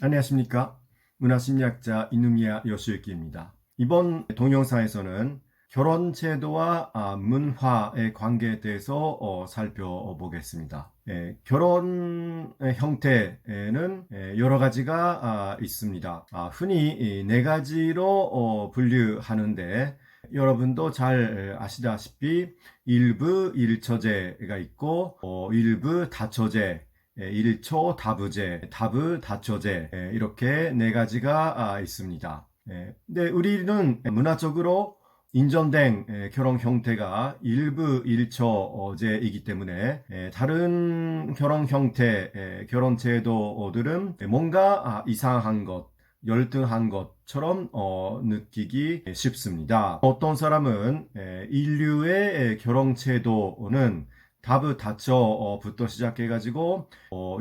안녕하십니까. 문화심리학자 이누미야 요시유키입니다. 이번 동영상에서는 결혼제도와 문화의 관계에 대해서 살펴보겠습니다. 결혼 형태는 여러 가지가 있습니다. 흔히 네 가지로 분류하는데 여러분도 잘 아시다시피 일부 일처제가 있고 일부 다처제, 일초 다부제, 다부 다처제, 이렇게 네 가지가 있습니다. 근데 우리는 문화적으로 인정된 결혼 형태가 일부 일처제이기 때문에 다른 결혼 형태, 결혼 제도들은 뭔가 이상한 것, 열등한 것처럼 느끼기 쉽습니다. 어떤 사람은 인류의 결혼 제도는 다부 다처부터 시작해가지고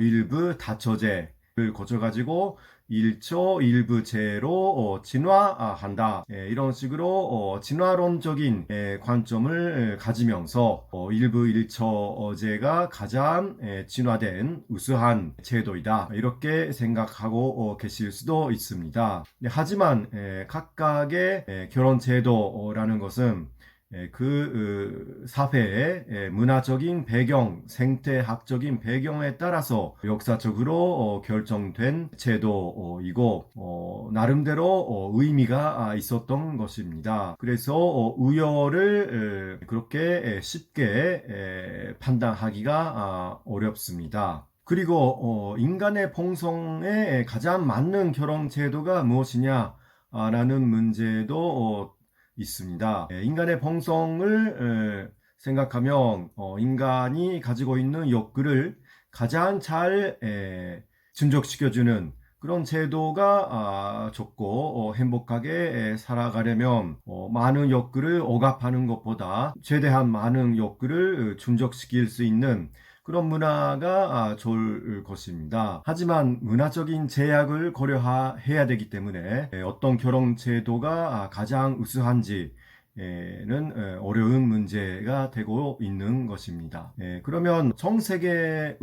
일부 다처제를 거쳐가지고 일초 일부제로 진화한다. 이런 식으로 진화론적인 관점을 가지면서 일부 일처제가 가장 진화된 우수한 제도이다. 이렇게 생각하고 계실 수도 있습니다. 하지만 각각의 결혼 제도라는 것은 그 사회의 문화적인 배경, 생태학적인 배경에 따라서 역사적으로 결정된 제도이고 나름대로 의미가 있었던 것입니다. 그래서 우열을 그렇게 쉽게 판단하기가 어렵습니다. 그리고 인간의 본성에 가장 맞는 결혼 제도가 무엇이냐라는 문제도 있습니다. 인간의 본성을 생각하면 인간이 가지고 있는 욕구를 가장 잘 충족시켜주는 그런 제도가 좋고 행복하게 살아가려면 많은 욕구를 억압하는 것보다 최대한 많은 욕구를 충족시킬 수 있는 그런 문화가 좋을 것입니다. 하지만 문화적인 제약을 고려해야 되기 때문에 어떤 결혼 제도가 가장 우수한지 는 어려운 문제가 되고 있는 것입니다. 그러면 전 세계의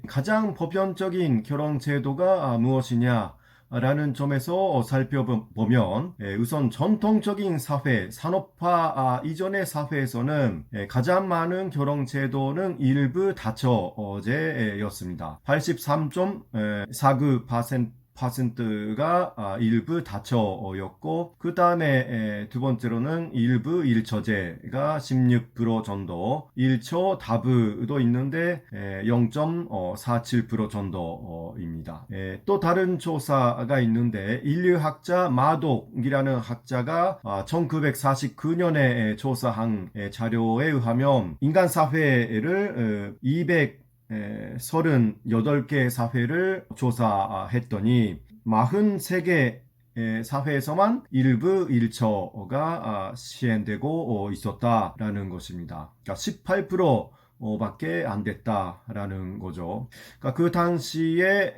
가장 보편적인 결혼 제도가 무엇이냐? 라는 점에서 살펴보면 우선 전통적인 사회, 산업화 이전의 사회에서는 가장 많은 결혼 제도는 일부 다처제였습니다. 83.49%가 일부 다처였고 그 다음에 두 번째로는 일부 일처제가 16% 정도, 일처 다부도 있는데 0.47% 정도입니다. 또 다른 조사가 있는데 인류학자 마독이라는 학자가 1949년에 조사한 자료에 의하면 인간 사회를 38개 사회를 조사했더니 43개 사회에서만 일부 일처가 시행되고 있었다라는 것입니다. 그러니까 18% 밖에 안 됐다라는 거죠. 그러니까 그 당시에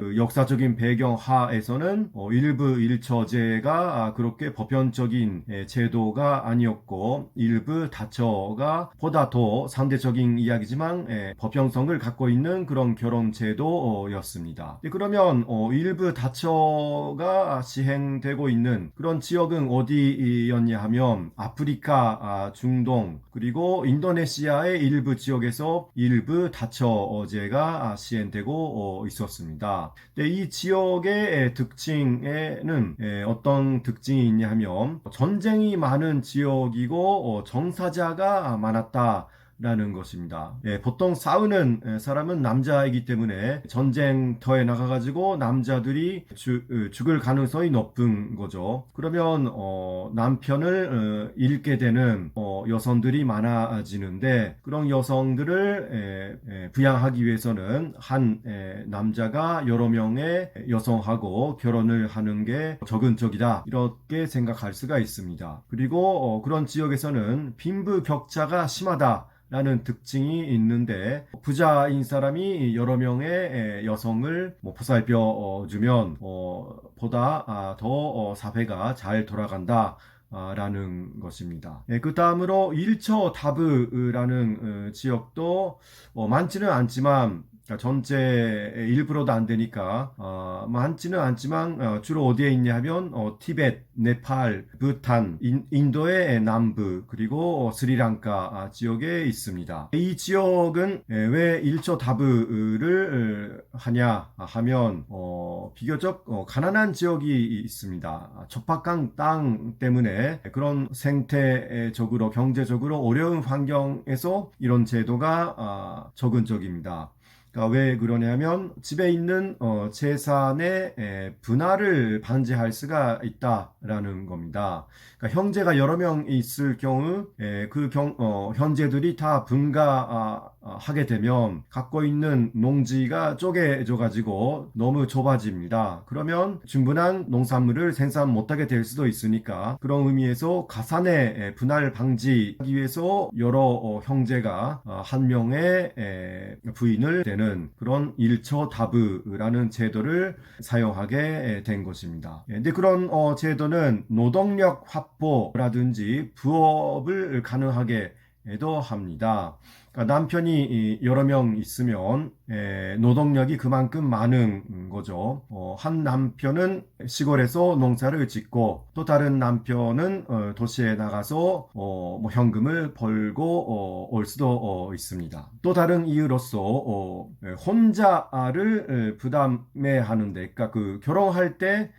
그 역사적인 배경 하에서는 일부 일처제가 그렇게 보편적인 제도가 아니었고 일부 다처가 보다 더 상대적인 이야기지만 보편성을 갖고 있는 그런 결혼 제도였습니다. 그러면 일부 다처가 시행되고 있는 그런 지역은 어디였냐 하면 아프리카, 중동 그리고 인도네시아의 일부 지역에서 일부 다처제가 시행되고 있었습니다. 이 지역의 특징에는 어떤 특징이 있냐 하면 전쟁이 많은 지역이고 정사자가 많았다. 라는 것입니다. 보통 싸우는 사람은 남자이기 때문에 전쟁터에 나가가지고 남자들이 죽을 가능성이 높은 거죠. 그러면 남편을 잃게 되는 여성들이 많아지는데 그런 여성들을 부양하기 위해서는 한 남자가 여러 명의 여성하고 결혼을 하는 게 적은적이다 이렇게 생각할 수가 있습니다. 그리고 그런 지역에서는 빈부격차가 심하다 라는 특징이 있는데 부자인 사람이 여러 명의 여성을 보살펴 주면 보다 더 사회가 잘 돌아간다 라는 것입니다. 그 다음으로 일처다부라는 지역도 많지는 않지만 전체 1%도 안 되니까 많지는 않지만 주로 어디에 있냐 하면 티베트, 네팔, 부탄, 인도의 남부 그리고 스리랑카 지역에 있습니다. 이 지역은 왜 일초 다브를 하냐 하면 비교적 가난한 지역이 있습니다. 척박한 땅 때문에 그런 생태적으로 경제적으로 어려운 환경에서 이런 제도가 적은적입니다. 그러니까 왜 그러냐면 집에 있는 재산의 분할을 방지할 수가 있다라는 겁니다. 그러니까 형제가 여러 명 있을 경우 형제들이 다 분가하게 되면 갖고 있는 농지가 쪼개져 가지고 너무 좁아집니다. 그러면 충분한 농산물을 생산 못하게 될 수도 있으니까 그런 의미에서 가산의 분할 방지하기 위해서 여러 형제가 한 명의 부인을 되는 그런 일처 다브라는 제도를 사용하게 된 것입니다. 근데 그런 제도는 노동력 확보라든지 부업을 가능하게 도 합니다. 그러니까 남편이 여러 명 있으면 노동력이 그만큼 많은 거죠. 한 남편은 시골에서 농사를 짓고 또 다른 남편은 도시에 나가서 뭐 현금을 벌고 올 수도 있습니다. 또 다른 이유로서 혼자를 부담해 하는데, 그러니까 그 결혼할 때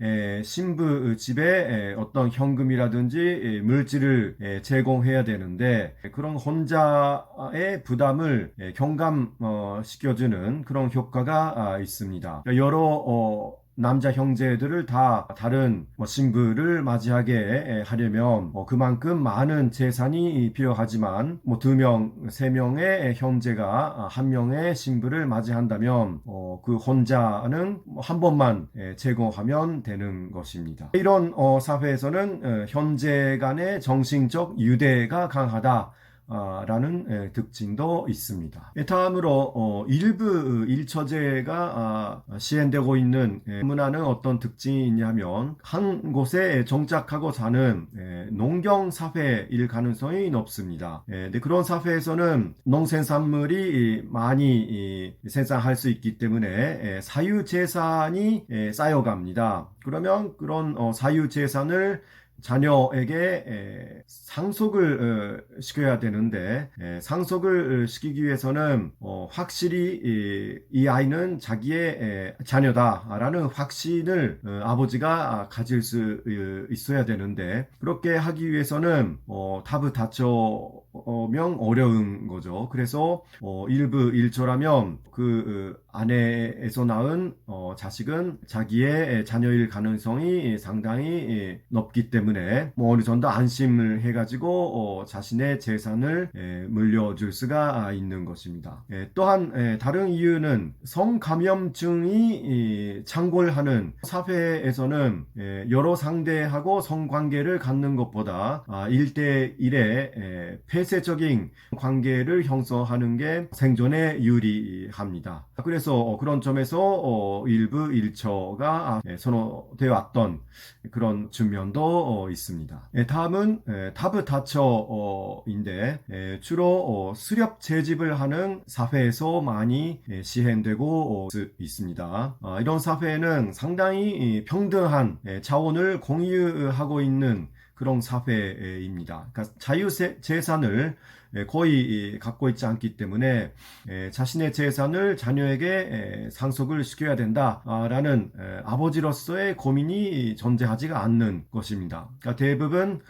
신부 집에 어떤 현금이라든지 물질을 제공해야 되는데 그런 혼자의 부담을 경감시켜주는 그런 효과가 있습니다. 여러 남자 형제들을 다 다른 신부를 맞이하게 하려면 그만큼 많은 재산이 필요하지만 2명, 3명의 형제가 한 명의 신부를 맞이한다면 그 혼자는 한 번만 제공하면 되는 것입니다. 이런 사회에서는 형제 간의 정신적 유대가 강하다 라는 특징도 있습니다. 다음으로 일부 일처제가 시행되고 있는 문화는 어떤 특징이 있냐면 한 곳에 정착하고 사는 농경 사회일 가능성이 높습니다. 근데 그런 사회에서는 농생산물이 많이 생산할 수 있기 때문에 사유재산이 쌓여갑니다. 그러면 그런 사유재산을 자녀에게 상속을 시켜야 되는데 상속을 시키기 위해서는 확실히 이 아이는 자기의 자녀다라는 확신을 아버지가 가질 수 있어야 되는데 그렇게 하기 위해서는 답을 다쳐면 어려운 거죠. 그래서 일부 일조라면 그 아내에서 낳은 자식은 자기의 자녀일 가능성이 상당히 높기 때문에 어느 정도 안심을 해가지고 자신의 재산을 물려줄 수가 있는 것입니다. 또한 다른 이유는 성감염증이 창궐하는 사회에서는 여러 상대하고 성관계를 갖는 것보다 1대1의 폐쇄적인 관계를 형성하는 게 생존에 유리합니다. 그래서 그런 점에서 일부 일처가 선호되어 왔던 그런 측면도 있습니다. 다음은 다브다처인데 주로 수렵 채집을 하는 사회에서 많이 시행되고 있습니다. 이런 사회는 상당히 평등한 자원을 공유하고 있는 그런 사회입니다. 그러니까 자유재산을 거의 갖고 있지 않기 때문에 자신의 재산을 자녀에게 상속을 시켜야 된다라는 아버지로서의 고민이 존재하지가 않는 것입니다. 그러니까 대부분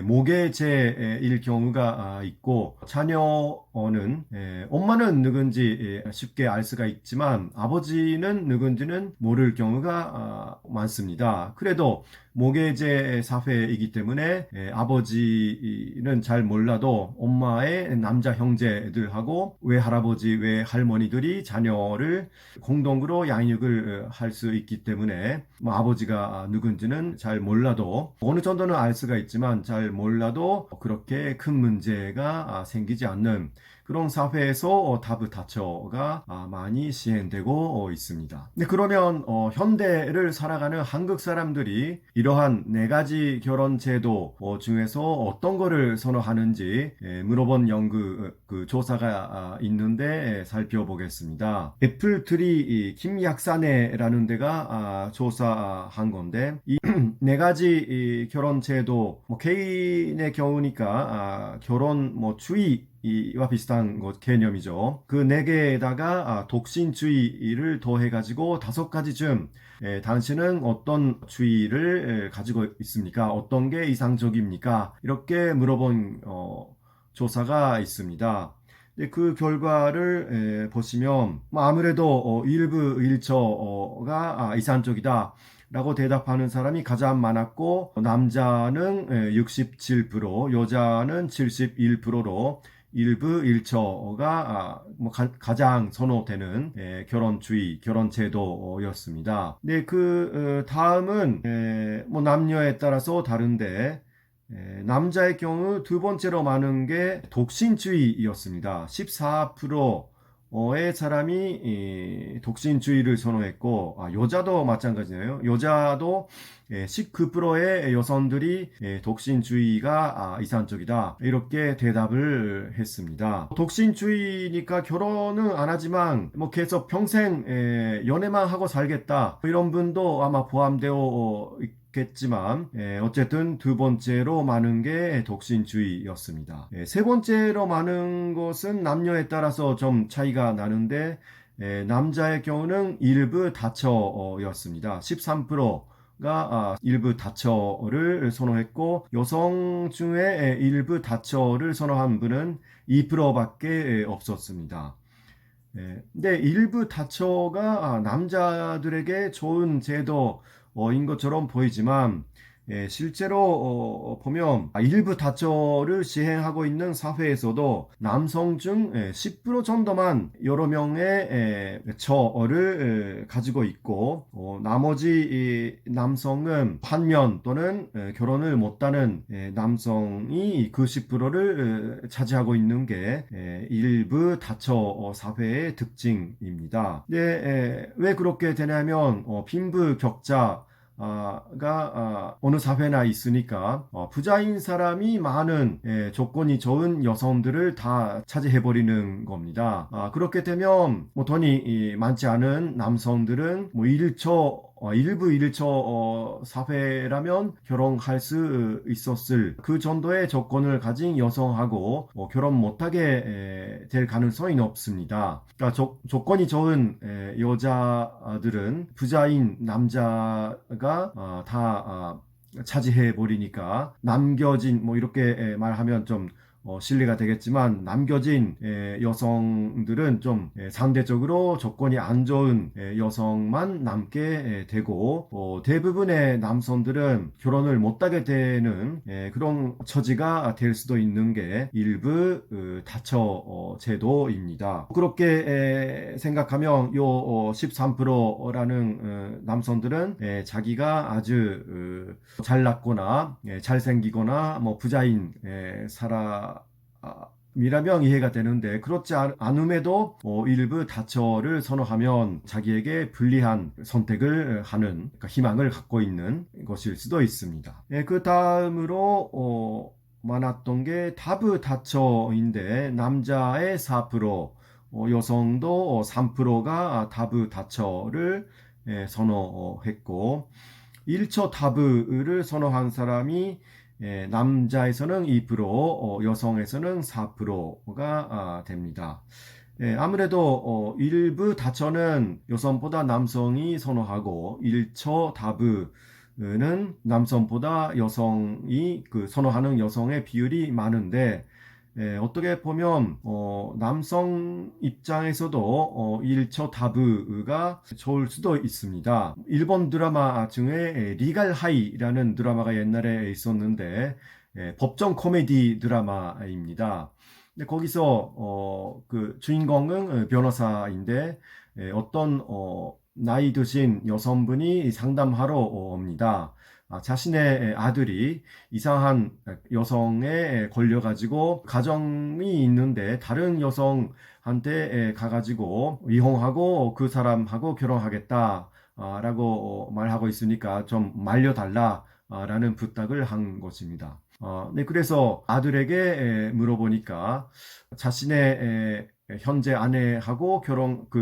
모계제일 경우가 있고 자녀는 엄마는 누군지 쉽게 알 수가 있지만 아버지는 누군지는 모를 경우가 많습니다. 그래도 모계제 사회이기 때문에 아버지는 잘 몰라도 엄마의 남자 형제들하고 외할아버지, 외할머니들이 자녀를 공동으로 양육을 할 수 있기 때문에 아버지가 누군지는 잘 몰라도 어느 정도는 알 수가 있지만 잘 몰라도 그렇게 큰 문제가 생기지 않는 그런 사회에서 다부 다처가 많이 시행되고 있습니다. 네, 그러면 현대를 살아가는 한국 사람들이 이러한 네 가지 결혼 제도 중에서 어떤 거를 선호하는지 물어본 연구 그 조사가 있는데 살펴보겠습니다. 애플트리 김약사네라는 데가 조사한 건데 이 네 가지 결혼 제도 뭐 개인의 경우니까 결혼 뭐 주의와 비슷한 것 개념이죠. 그 네 개에다가 독신주의를 더해가지고 다섯 가지쯤 당신은 어떤 주의를 가지고 있습니까? 어떤 게 이상적입니까? 이렇게 물어본 조사가 있습니다. 그 결과를 보시면 뭐 아무래도 일부 일처가 이상적이다 라고 대답하는 사람이 가장 많았고 남자는 67%, 여자는 71%로 일부 일처가 뭐 가장 선호되는 결혼주의, 결혼제도였습니다. 네, 그 다음은 뭐 남녀에 따라서 다른데 남자의 경우 두 번째로 많은 게 독신주의였습니다. 14%의 사람이 독신주의를 선호했고 여자도 마찬가지네요. 여자도 19%의 여성들이 독신주의가 이상적이다 이렇게 대답을 했습니다. 독신주의니까 결혼은 안 하지만 뭐 계속 평생 연애만 하고 살겠다 이런 분도 아마 포함되어 겠지만 어쨌든 두 번째로 많은 게 독신주의였습니다. 세 번째로 많은 것은 남녀에 따라서 좀 차이가 나는데 남자의 경우는 일부 다처였습니다. 13%가 일부 다처를 선호했고 여성 중에 일부 다처를 선호한 분은 2%밖에 없었습니다. 근데 일부 다처가 남자들에게 좋은 제도인 것처럼 보이지만 실제로 보면 일부 다처를 시행하고 있는 사회에서도 남성 중 10% 정도만 여러 명의 처를 가지고 있고 나머지 남성은 환면 또는 결혼을 못하는 남성이 그 10%를 차지하고 있는 게 일부 다처 사회의 특징입니다. 네, 왜 그렇게 되냐면 빈부격차 가 어느 사회나 있으니까 부자인 사람이 많은 조건이 좋은 여성들을 다 차지해버리는 겁니다. 그렇게 되면 뭐 돈이 많지 않은 남성들은 뭐 일부 일처 사회라면 결혼할 수 있었을 그 정도의 조건을 가진 여성하고 결혼 못하게 될 가능성이 높습니다. 그러니까 조건이 좋은 여자들은 부자인 남자가 다 차지해 버리니까 남겨진 뭐 이렇게 말하면 좀 신뢰가 되겠지만 남겨진 여성들은 좀 상대적으로 조건이 안 좋은 여성만 남게 되고 대부분의 남성들은 결혼을 못하게 되는 그런 처지가 될 수도 있는 게 일부 다처 제도입니다. 그렇게 생각하면 요 13%라는 남성들은 자기가 아주 잘났거나 잘생기거나 뭐 부자인 사람이라면 이해가 되는데 그렇지 않음에도 일부 다처를 선호하면 자기에게 불리한 선택을 하는 그러니까 희망을 갖고 있는 것일 수도 있습니다. 그 다음으로 많았던 게 다부 다처인데 남자의 4%, 여성도 3%가 다부 다처를 선호했고 일처 다부를 선호한 사람이 남자에서는 2%, 여성에서는 4%가 됩니다. 아무래도 일부 다처는 여성보다 남성이 선호하고 일처 다부는 남성보다 여성이 선호하는 여성의 비율이 많은데 어떻게 보면 남성 입장에서도 일처 다부가 좋을 수도 있습니다. 일본 드라마 중에 리갈 하이라는 드라마가 옛날에 있었는데 법정 코미디 드라마입니다. 근데 거기서 그 주인공은 변호사인데 어떤 나이 드신 여성분이 상담하러 옵니다. 자신의 아들이 이상한 여성에 걸려가지고 가정이 있는데 다른 여성한테 가가지고 이혼하고 그 사람하고 결혼하겠다 라고 말하고 있으니까 좀 말려달라 라는 부탁을 한 것입니다. 네, 그래서 아들에게 물어보니까 자신의 현재 아내하고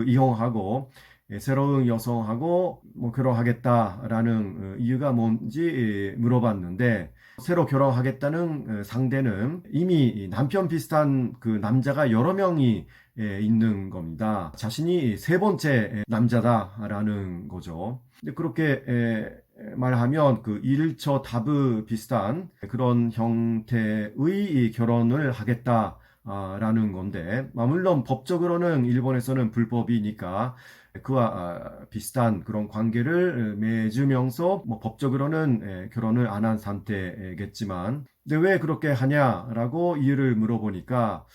이혼하고 새로운 여성하고 뭐 결혼하겠다라는 이유가 뭔지 물어봤는데 새로 결혼하겠다는 상대는 이미 남편 비슷한 그 남자가 여러 명이 있는 겁니다. 자신이 세 번째 남자다라는 거죠. 근데 그렇게 말하면 그 일처 다브 비슷한 그런 형태의 결혼을 하겠다. 라는 건데, 물론 법적으로는 일본에서는 불법이니까 그와 비슷한 그런 관계를 맺으면서 뭐 법적으로는 결혼을 안 한 상태겠지만, 근데 왜 그렇게 하냐라고 이유를 물어보니까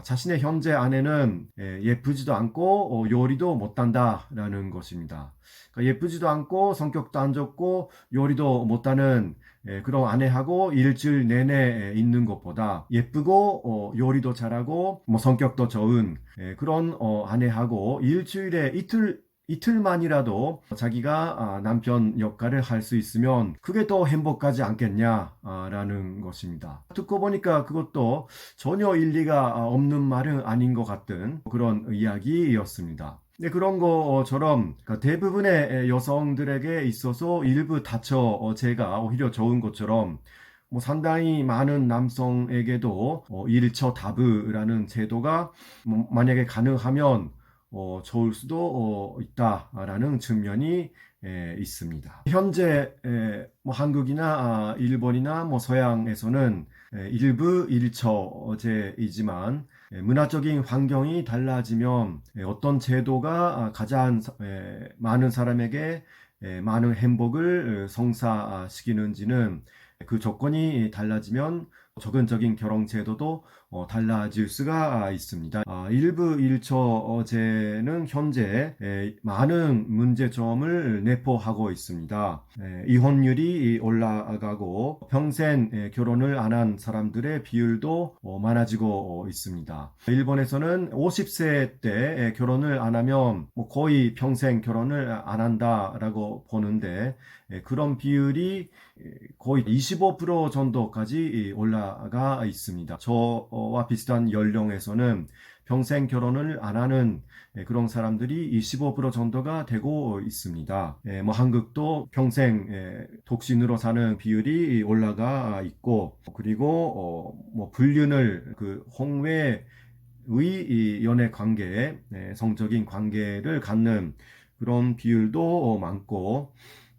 자신의 현재 아내는 예쁘지도 않고 요리도 못한다라는 것입니다. 그러니까 예쁘지도 않고 성격도 안 좋고 요리도 못하는 그런 아내하고 일주일 내내 있는 것보다 예쁘고 요리도 잘하고 뭐 성격도 좋은 그런 아내하고 일주일에 이틀만이라도 자기가 남편 역할을 할 수 있으면 그게 더 행복하지 않겠냐라는 것입니다. 듣고 보니까 그것도 전혀 일리가 없는 말은 아닌 것 같은 그런 이야기였습니다. 네, 그런 것처럼 대부분의 여성들에게 있어서 일부 다처제가 오히려 좋은 것처럼 뭐 상당히 많은 남성에게도 일처다브라는 제도가 만약에 가능하면 좋을 수도 있다라는 측면이 있습니다. 현재 뭐 한국이나 일본이나 뭐 서양에서는 일부 일처제이지만 문화적인 환경이 달라지면 어떤 제도가 가장 많은 사람에게 많은 행복을 성사시키는지는 그 조건이 달라지면 적극적인 결혼 제도도 달라질 수가 있습니다. 일부 일처제는 현재 많은 문제점을 내포하고 있습니다. 이혼율이 올라가고 평생 결혼을 안 한 사람들의 비율도 많아지고 있습니다. 일본에서는 50세 때 결혼을 안 하면 거의 평생 결혼을 안 한다라고 보는데 그런 비율이 거의 25% 정도까지 올라가 있습니다. 저와 비슷한 연령에서는 평생 결혼을 안 하는 그런 사람들이 25% 정도가 되고 있습니다. 뭐 한국도 평생 독신으로 사는 비율이 올라가 있고 그리고 뭐 불륜을 그 홍외의 이 연애 관계, 성적인 관계를 갖는 그런 비율도 많고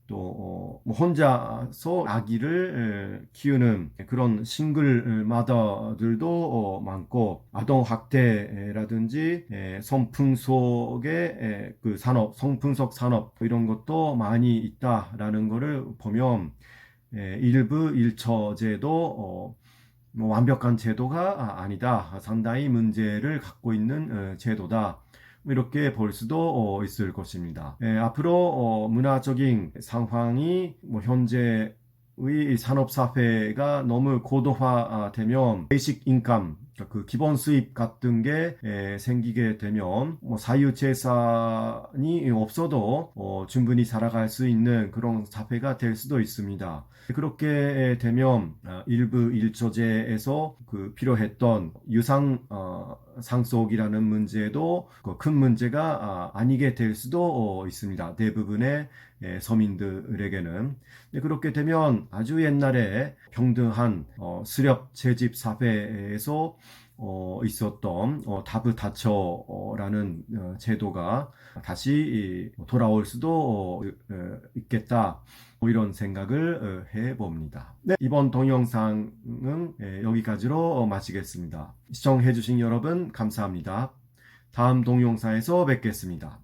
뭐 혼자서 아기를 키우는 그런 싱글 마더들도 많고 아동 학대라든지 성풍속의 그 산업, 성풍속 산업 이런 것도 많이 있다라는 것을 보면 일부 일처제도 뭐 완벽한 제도가 아니다. 상당히 문제를 갖고 있는 제도다. 이렇게 볼 수도 있을 것입니다. 앞으로 문화적인 상황이 뭐 현재의 산업사회가 너무 고도화되면 베이식 인감, 그 기본 수입 같은 게 생기게 되면 뭐 사유재산이 없어도 충분히 살아갈 수 있는 그런 사회가 될 수도 있습니다. 그렇게 되면 일부 일처제에서 그 필요했던 유상 상속이라는 문제도 큰 문제가 아니게 될 수도 있습니다. 대부분의 서민들에게는. 그렇게 되면 아주 옛날에 평등한 수렵 채집 사회에서 있었던 다브다처라는 제도가 다시 돌아올 수도 있겠다. 뭐 이런 생각을 해봅니다. 네, 이번 동영상은 여기까지로 마치겠습니다. 시청해주신 여러분 감사합니다. 다음 동영상에서 뵙겠습니다.